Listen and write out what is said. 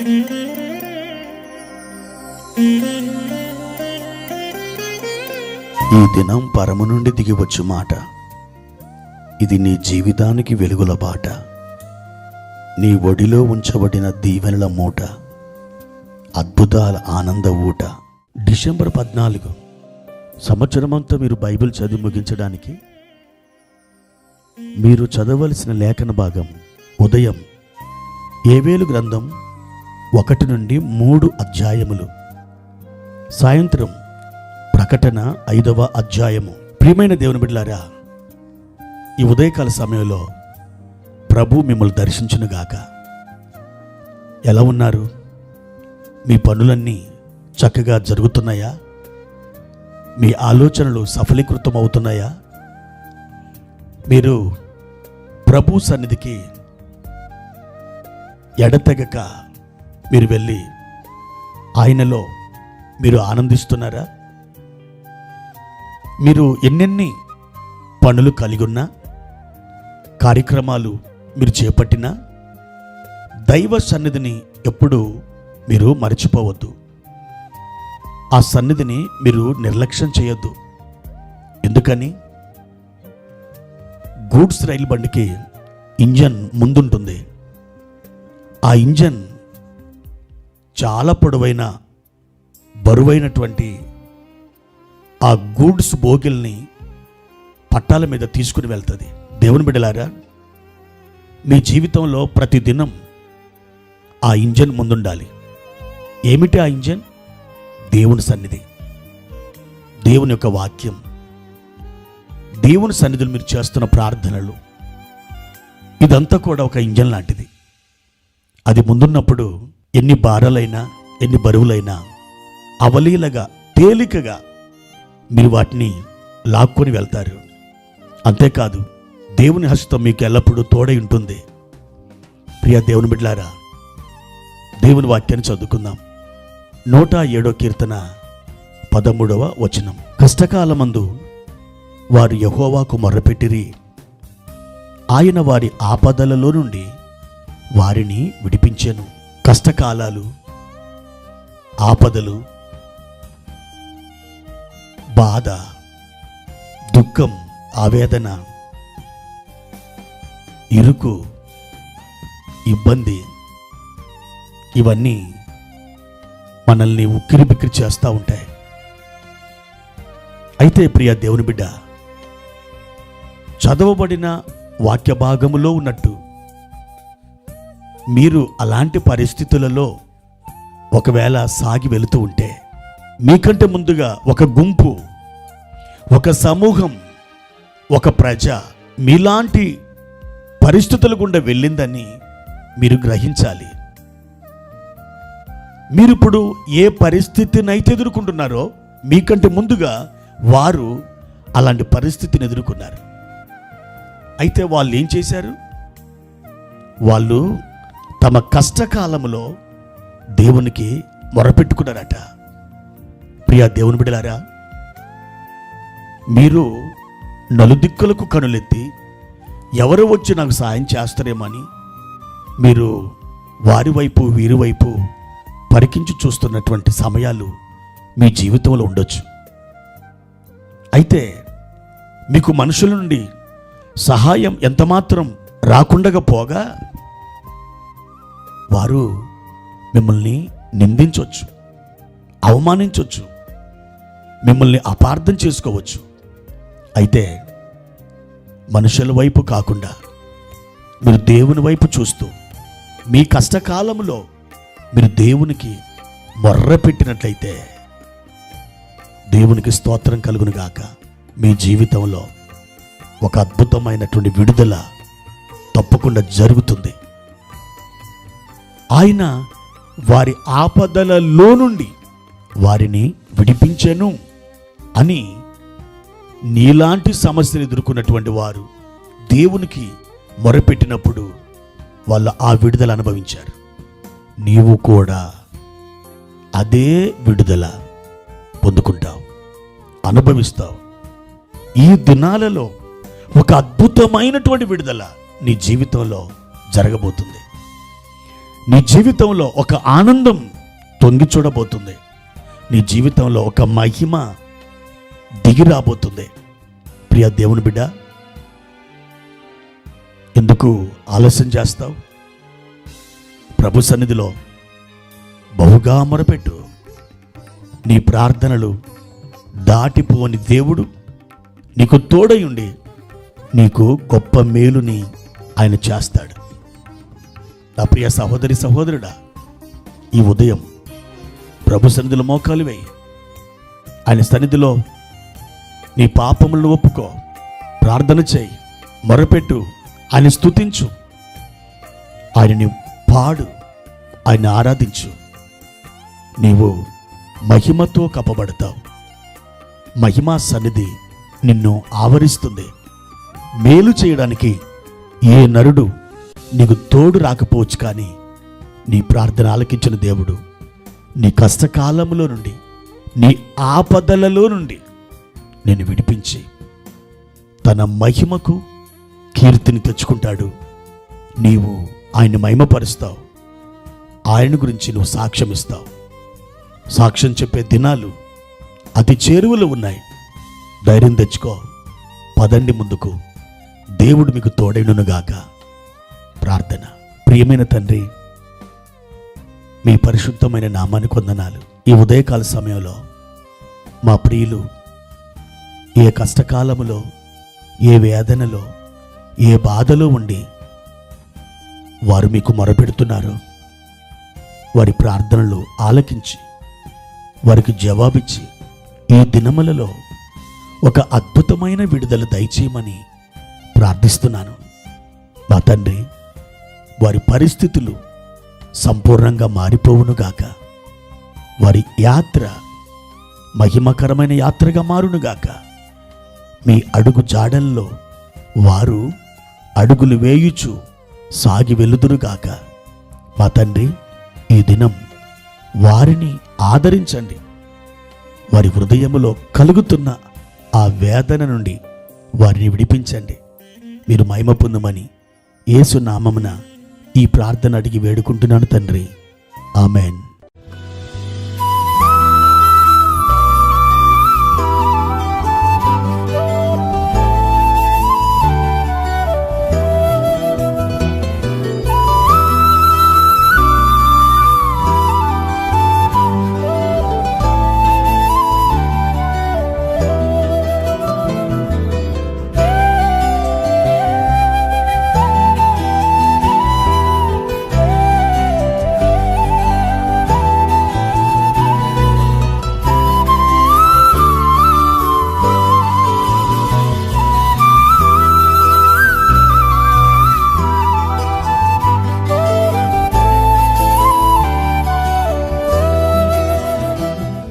ఈ దినం పరము నుండి దిగివచ్చు మాట, ఇది నీ జీవితానికి వెలుగుల బాట, నీ ఒడిలో ఉంచబడిన దీవెనల మూట, అద్భుతాల ఆనంద ఊట. డిసెంబర్ 14 సంవత్సరమంతా మీరు బైబిల్ చదివి ముగించడానికి మీరు చదవలసిన లేఖన భాగం ఉదయం యోవేలు గ్రంథం 1 నుండి 3 అధ్యాయములు, సాయంత్రం ప్రకటన 5వ అధ్యాయము. ప్రియమైన దేవుని బిడ్డలారా, ఈ ఉదయకాల సమయంలో ప్రభు మిమ్మల్ని దర్శించునుగాక. ఎలా ఉన్నారు? మీ పనులన్నీ చక్కగా జరుగుతున్నాయా? మీ ఆలోచనలు సఫలీకృతం అవుతున్నాయా? మీరు ప్రభు సన్నిధికి ఎడతెగక మీరు వెళ్ళి ఆయనలో మీరు ఆనందిస్తున్నారా? మీరు ఎన్నెన్ని పనులు కలిగి ఉన్నా, కార్యక్రమాలు మీరు చేపట్టినా, దైవ సన్నిధిని ఎప్పుడూ మీరు మరచిపోవద్దు. ఆ సన్నిధిని మీరు నిర్లక్ష్యం చేయొద్దు. ఎందుకని? గూడ్స్ రైలు బండికి ఇంజన్ ముందుంటుంది. ఆ ఇంజన్ చాలా పొడవైన బరువైనటువంటి ఆ గూడ్స్ బోగిల్ని పట్టాల మీద తీసుకుని వెళ్తుంది. దేవుని బిడ్డలారా, మీ జీవితంలో ప్రతిదినం ఆ ఇంజన్ ముందుండాలి. ఏమిటి ఆ ఇంజన్? దేవుని సన్నిధి, దేవుని యొక్క వాక్యం, దేవుని సన్నిధిలో మీరు చేస్తున్న ప్రార్థనలు, ఇదంతా కూడా ఒక ఇంజన్ లాంటిది. అది ముందున్నప్పుడు ఎన్ని భారాలైనా, ఎన్ని బరువులైనా అవలీలగా, తేలికగా మీరు వాటిని లాక్కొని వెళ్తారు. అంతేకాదు, దేవుని హస్తం మీకు ఎల్లప్పుడూ తోడై ఉంటుంది. ప్రియ దేవుని బిడ్డలారా, దేవుని వాక్యాన్ని చదువుకుందాం. 107వ కీర్తన 13వ వచనం. కష్టకాలమందు వారు యెహోవాకు మొర్రపెట్టిరి, ఆయన వారి ఆపదలలో నుండి వారిని విడిపించెను. కష్టకాలాలు, ఆపదలు, బాధ, దుఃఖం, ఆవేదన, ఇరుకు, ఇబ్బంది, ఇవన్నీ మనల్ని ఉక్కిరి బిక్కిరి చేస్తూ ఉంటాయి. అయితే ప్రియ దేవుని బిడ్డ, చదవబడిన వాక్య భాగములో ఉన్నట్టు మీరు అలాంటి పరిస్థితులలో ఒకవేళ సాగి వెళుతూ ఉంటే, మీకంటే ముందుగా ఒక గుంపు, ఒక సమూహం, ఒక ప్రజ మీలాంటి పరిస్థితుల గుండా వెళ్ళిందని మీరు గ్రహించాలి. మీరిప్పుడు ఏ పరిస్థితినైతే ఎదుర్కొంటున్నారో, మీకంటే ముందుగా వారు అలాంటి పరిస్థితిని ఎదుర్కొన్నారు. అయితే వాళ్ళు ఏం చేశారు? వాళ్ళు తమ కష్టకాలంలో దేవునికి మొరపెట్టుకున్నారట. ప్రియ దేవుని బిడ్డలారా, మీరు నలుదిక్కులకు కనులెత్తి ఎవరు వచ్చి నాకు సాయం చేస్తారేమని మీరు వారి వైపు వీరి వైపు పరికించి చూస్తున్నటువంటి సమయాలు మీ జీవితంలో ఉండొచ్చు. అయితే మీకు మనుషుల నుండి సహాయం ఎంతమాత్రం రాకుండగా పోగా వారు మిమ్మల్ని నిందించవచ్చు, అవమానించవచ్చు, మిమ్మల్ని అపార్థం చేసుకోవచ్చు. అయితే మనుషుల వైపు కాకుండా మీరు దేవుని వైపు చూస్తూ మీ కష్టకాలంలో మీరు దేవునికి మొర్ర పెట్టినట్లయితే దేవునికి స్తోత్రం కలుగును గాక. మీ జీవితంలో ఒక అద్భుతమైనటువంటి విడుదల తప్పకుండా జరుగుతుంది. ఆయన వారి ఆపదలలో నుండి వారిని విడిపించెను అని నీలాంటి సమస్యలు ఎదుర్కొన్నటువంటి వారు దేవునికి మొరపెట్టినప్పుడు వాళ్ళు ఆ విడుదల అనుభవించారు. నీవు కూడా అదే విడుదల పొందుకుంటావు, అనుభవిస్తావు. ఈ దినాలలో ఒక అద్భుతమైనటువంటి విడుదల నీ జీవితంలో జరగబోతుంది. నీ జీవితంలో ఒక ఆనందం తొంగి చూడబోతుంది. నీ జీవితంలో ఒక మహిమ దిగి రాబోతుంది. ప్రియ దేవుని బిడ్డ, ఎందుకు ఆలస్యం చేస్తావు? ప్రభు సన్నిధిలో బహుగా మొరపెట్టు. నీ ప్రార్థనలు దాటిపోని దేవుడు నీకు తోడయుండి నీకు గొప్ప మేలుని ఆయన చేస్తాడు. నా ప్రియ సహోదరి సహోదరుడా, ఈ ఉదయం ప్రభు సన్నిధిలో మోకాలు వేయి. ఆయన సన్నిధిలో నీ పాపములను ఒప్పుకో, ప్రార్థన చేయి, మొరపెట్టు, ఆయన స్తుతించు, ఆయనని పాడు, ఆయన ఆరాధించు. నీవు మహిమతో కప్పబడతావు. మహిమా సన్నిధి నిన్ను ఆవరిస్తుంది. మేలు చేయడానికి ఏ నరుడు నీకు తోడు రాకపోవచ్చు, కానీ నీ ప్రార్థన ఆలకించిన దేవుడు నీ కష్టకాలంలో నుండి, నీ ఆపదలలో నుండి నేను విడిపించి తన మహిమకు కీర్తిని తెచ్చుకుంటాడు. నీవు ఆయన మహిమపరుస్తావు. ఆయన గురించి నువ్వు సాక్ష్యం ఇస్తావు. సాక్ష్యం చెప్పే దినాలు అతి చేరువలో ఉన్నాయి. ధైర్యం తెచ్చుకో, పదండి ముందుకు. దేవుడు మీకు తోడైననుగాక. ప్రార్థన. ప్రియమైన తండ్రి, మీ పరిశుద్ధమైన నామానికి వందనాలు. ఈ ఉదయకాల సమయంలో మా ప్రియులు ఏ కష్టకాలములో, ఏ వేదనలో, ఏ బాధలో ఉండి వారు మీకు మొరపెడుతున్నారో వారి ప్రార్థనలు ఆలకించి వారికి జవాబిచ్చి ఈ దినములలో ఒక అద్భుతమైన విడుదల దయచేయమని ప్రార్థిస్తున్నాను. మా తండ్రి, వారి పరిస్థితులు సంపూర్ణంగా మారిపోవునుగాక. వారి యాత్ర మహిమకరమైన యాత్రగా మారునుగాక. మీ అడుగు జాడల్లో వారు అడుగులు వేయుచు సాగి వెలుదురుగాక. మా తండ్రి, ఈ దినం వారిని ఆదరించండి. వారి హృదయములో కలుగుతున్న ఆ వేదన నుండి వారిని విడిపించండి. మీరు మహిమ పొందమని యేసు నామమున ఈ ప్రార్థన అడిగి వేడుకుంటున్నాను తండ్రి. ఆమెన్.